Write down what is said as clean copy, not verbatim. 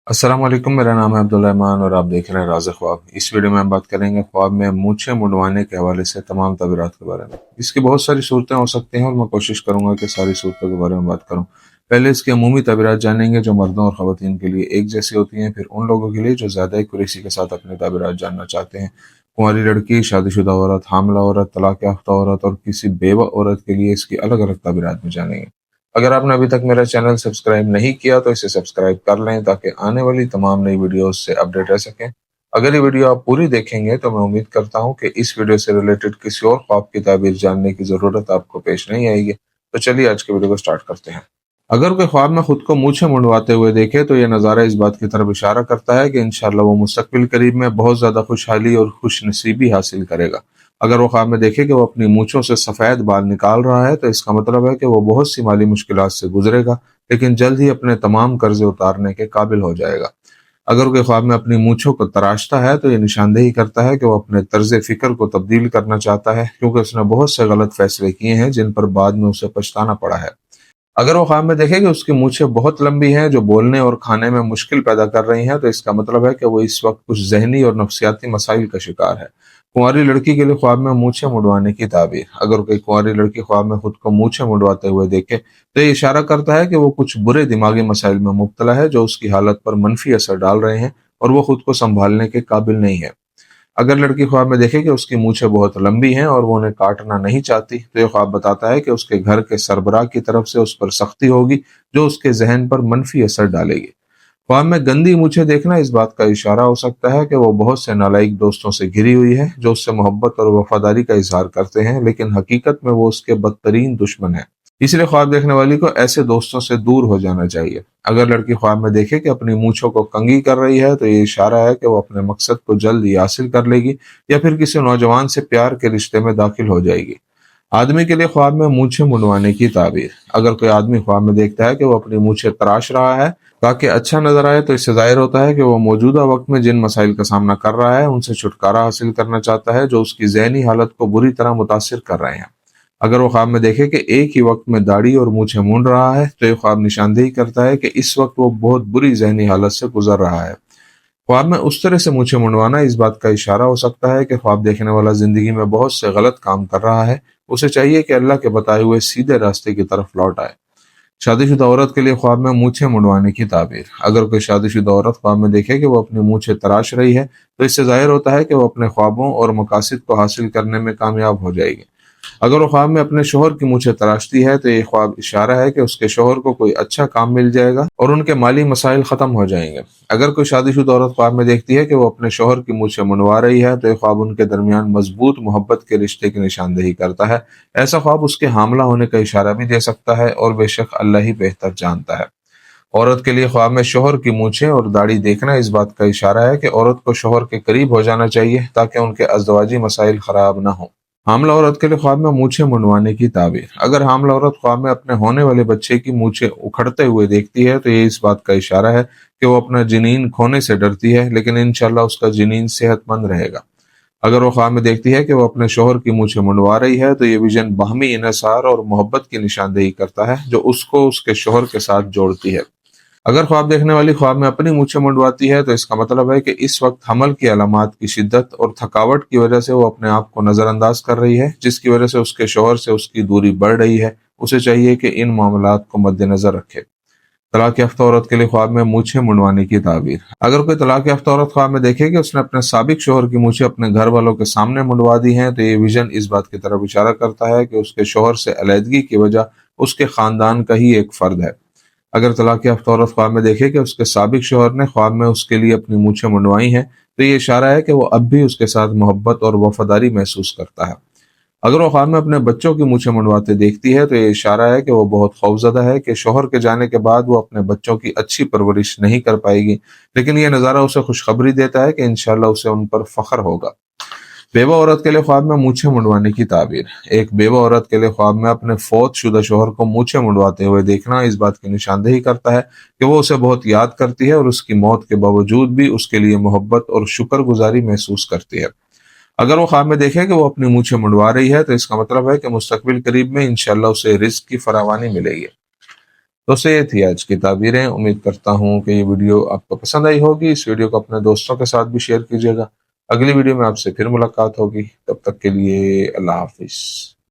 अस्सलाम वालेकुम। मेरा नाम है अब्दुल रहमान और आप देख रहे हैं राज़ ख्वाब। इस वीडियो में हम बात करेंगे ख्वाब में मूंछें मुड़वाने के हवाले से तमाम तबीरात के बारे में। इसकी बहुत सारी सूरतें हो सकती हैं और मैं कोशिश करूंगा कि सारी सूरतों के बारे में बात करूं। पहले इसके अमूमी तबीरात जानेंगे जो मर्दों और ख़वातीन के लिए एक जैसी होती हैं, फिर उन लोगों के लिए जो ज़्यादा एक्यूरेसी के साथ अपने तबीरात जानना चाहते हैं। कुंवारी लड़की, शादीशुदा औरत, हामला औरत, तलाक याफ्ता औरत और किसी बेवा औरत के लिए इसकी अलग अलग तबीरात में जानेंगे। अगर आपने अभी तक मेरा चैनल सब्सक्राइब नहीं किया तो इसे सब्सक्राइब कर लें ताकि आने वाली तमाम नई वीडियोस से अपडेट रह सकें। अगर ये वीडियो आप पूरी देखेंगे तो मैं उम्मीद करता हूं कि इस वीडियो से रिलेटेड किसी और ख्वाब की ताबीर जानने की ज़रूरत आपको पेश नहीं आएगी। तो चलिए आज के वीडियो को स्टार्ट करते हैं। अगर कोई ख्वाब में खुद को मूंछें मुंडवाते हुए देखे तो यह नज़ारा इस बात की तरफ इशारा करता है कि इंशाल्लाह वो मुस्तकबिल करीब में बहुत ज़्यादा खुशहाली और खुश नसीबी हासिल करेगा। अगर वो ख्वाब में देखे कि वो अपनी मूंछों से सफ़ेद बाल निकाल रहा है तो इसका मतलब है कि वो बहुत सी माली मुश्किलात से गुजरेगा, लेकिन जल्द ही अपने तमाम कर्जे उतारने के काबिल हो जाएगा। अगर कोई ख्वाब में अपनी मूंछों को तराशता है तो ये निशानदेही करता है कि वो अपने तर्ज फिक्र को तब्दील करना चाहता है, क्योंकि उसने बहुत से गलत फैसले किए हैं जिन पर बाद में उसे पछताना पड़ा है। अगर वो ख्वाब में देखे कि उसकी मूछें बहुत लंबी हैं जो बोलने और खाने में मुश्किल पैदा कर रही हैं तो इसका मतलब है कि वो इस वक्त कुछ जहनी और नफ्सियाती मसाइल का शिकार है। कुंवारी लड़की के लिए ख्वाब में मूछें मुड़वाने की ताबीर। अगर कोई कुंवारी लड़की ख्वाब में खुद को मूछें मुड़वाते हुए देखे तो ये इशारा करता है कि वो कुछ बुरे दिमागी मसाइल में मुब्तला है जो उसकी हालत पर मनफी असर डाल रहे हैं और वो खुद को संभालने के काबिल नहीं है। अगर लड़की ख्वाब में देखे कि उसकी मूछें बहुत लंबी हैं और वो उन्हें काटना नहीं चाहती तो ये ख्वाब बताता है कि उसके घर के सरबराह की तरफ से उस पर सख्ती होगी जो उसके जहन पर मनफी असर डालेगी। ख्वाब में गंदी मूछें देखना इस बात का इशारा हो सकता है कि वो बहुत से नालायक दोस्तों से घिरी हुई है जो उससे मोहब्बत और वफादारी का इजहार करते हैं, लेकिन हकीकत में वो उसके बदतरीन दुश्मन है। इसलिए ख्वाब देखने वाली को ऐसे दोस्तों से दूर हो जाना चाहिए। अगर लड़की ख्वाब में देखे कि अपनी मूंछों को कंघी कर रही है तो ये इशारा है कि वो अपने मकसद को जल्द ही हासिल कर लेगी या फिर किसी नौजवान से प्यार के रिश्ते में दाखिल हो जाएगी। आदमी के लिए ख्वाब में मूंछें मुंडवाने की ताबीर। अगर कोई आदमी ख्वाब में देखता है कि वो अपनी मूंछें तराश रहा है ताकि अच्छा नजर आए तो इससे जाहिर होता है कि वो मौजूदा वक्त में जिन मसाइल का सामना कर रहा है उनसे छुटकारा हासिल करना चाहता है जो उसकी जहनी हालत को बुरी तरह मुतासिर कर रहे हैं। अगर वो ख्वाब में देखे कि एक ही वक्त में दाढ़ी और मूछें मूंड रहा है तो ये ख्वाब निशानदेही करता है कि इस वक्त वो बहुत बुरी जहनी हालत से गुजर रहा है। ख्वाब में उस तरह से मूछें मुंडवाना इस बात का इशारा हो सकता है कि ख्वाब देखने वाला जिंदगी में बहुत से गलत काम कर रहा है। उसे चाहिए कि अल्लाह के बताए हुए सीधे रास्ते की तरफ लौट आए। शादीशुदा औरत के लिए ख्वाब में मूछें मुंडवाने की ताबीर। अगर कोई शादीशुदा औरत ख्वाब में देखे कि वो अपनी मूछें तराश रही है तो इससे जाहिर होता है कि वो अपने ख्वाबों और मकासद को हासिल करने में कामयाब हो जाएगी। अगर वो ख्वाब में अपने शोहर की मूछें तराशती है तो ये ख्वाब इशारा है कि उसके शोहर को कोई अच्छा काम मिल जाएगा और उनके माली मसाइल खत्म हो जाएंगे। अगर कोई शादीशुदा औरत ख्वाब में देखती है कि वो अपने शोहर की मूछें मुंडवा रही है तो ये ख्वाब उनके दरमियान मजबूत मोहब्बत के रिश्ते की निशानदेही करता है। ऐसा ख्वाब उसके हामला होने का इशारा भी दे सकता है और बेशक अल्लाह ही बेहतर जानता है। औरत के लिए ख्वाब में शोहर की मूछें और दाढ़ी देखना इस बात का इशारा है कि औरत को शोहर के करीब हो जाना चाहिए ताकि उनके अज़दवाजी मसाइल खराब न हो। हामला औरत के लिए ख्वाब में मूछें मुंडवाने की ताबीर। अगर हामला औरत ख्वाब में अपने होने वाले बच्चे की मूछें उखड़ते हुए देखती है तो ये इस बात का इशारा है कि वो अपना जिनीन खोने से डरती है, लेकिन इंशाल्लाह उसका जिनीन सेहतमंद रहेगा। अगर वो ख्वाब में देखती है कि वो अपने शोहर की मूछें मुंडवा रही है तो ये विजन बाहमी इन्हिसार और मोहब्बत की निशानदेही करता है जो उसको उसके शोहर के साथ जोड़ती है। अगर ख्वाब देखने वाली ख्वाब में अपनी मूछें मुंडवाती है तो इसका मतलब है कि इस वक्त हमल की अलामात की शिद्दत और थकावट की वजह से वो अपने आप को नजरअंदाज कर रही है, जिसकी वजह से उसके शोहर से उसकी दूरी बढ़ रही है। उसे चाहिए कि इन मामलात को मद्देनजर रखे। तलाक याफ्ता औरत के लिए ख्वाब में मूछें मुंडवाने की ताबीर। अगर कोई तलाक याफ्ता औरत ख्वाब में देखे कि उसने अपने साबिक शोहर की मूछें अपने घर वालों के सामने मुंडवा दी हैं तो ये विजन इस बात की तरफ इशारा करता है कि उसके शोहर से अलहदगी की वजह उसके खानदान का ही एक फर्द है। अगर तलाक याफ्ता औरत ख्वाब में देखे कि उसके साबिक शोहर ने ख्वाब में उसके लिए अपनी मूछें मुंडवाई हैं तो ये इशारा है कि वो अब भी उसके साथ मोहब्बत और वफादारी महसूस करता है। अगर वो ख्वाब में अपने बच्चों की मूछें मुंडवाते देखती है तो ये इशारा है कि वो बहुत खौफजदा है कि शोहर के जाने के बाद वो अपने बच्चों की अच्छी परवरिश नहीं कर पाएगी, लेकिन ये नज़ारा उसे खुशखबरी देता है कि इंशाल्लाह उसे उन पर फख्र होगा। बेवा औरत के लिए ख्वाब में मूछें मुंडवाने की ताबीर। एक बेवा औरत के लिए ख्वाब में अपने फौत शुदा शोहर को मूछें मुंडवाते हुए देखना इस बात की निशानदेही करता है कि वो उसे बहुत याद करती है और उसकी मौत के बावजूद भी उसके लिए मोहब्बत और शुक्रगुजारी महसूस करती है। अगर वो ख्वाब में देखे कि वो अपनी मूछें मुंडवा रही है तो इसका मतलब है कि मुस्तकबिल करीब में इंशाल्लाह उसे रिज्क की फरावानी मिलेगी। दोस्तों ये थी आज की ताबीरें। उम्मीद करता हूँ कि ये वीडियो आपको पसंद आई होगी। इस वीडियो को अपने दोस्तों के साथ भी शेयर कीजिएगा। अगली वीडियो में आपसे फिर मुलाकात होगी, तब तक के लिए अल्लाह हाफिज।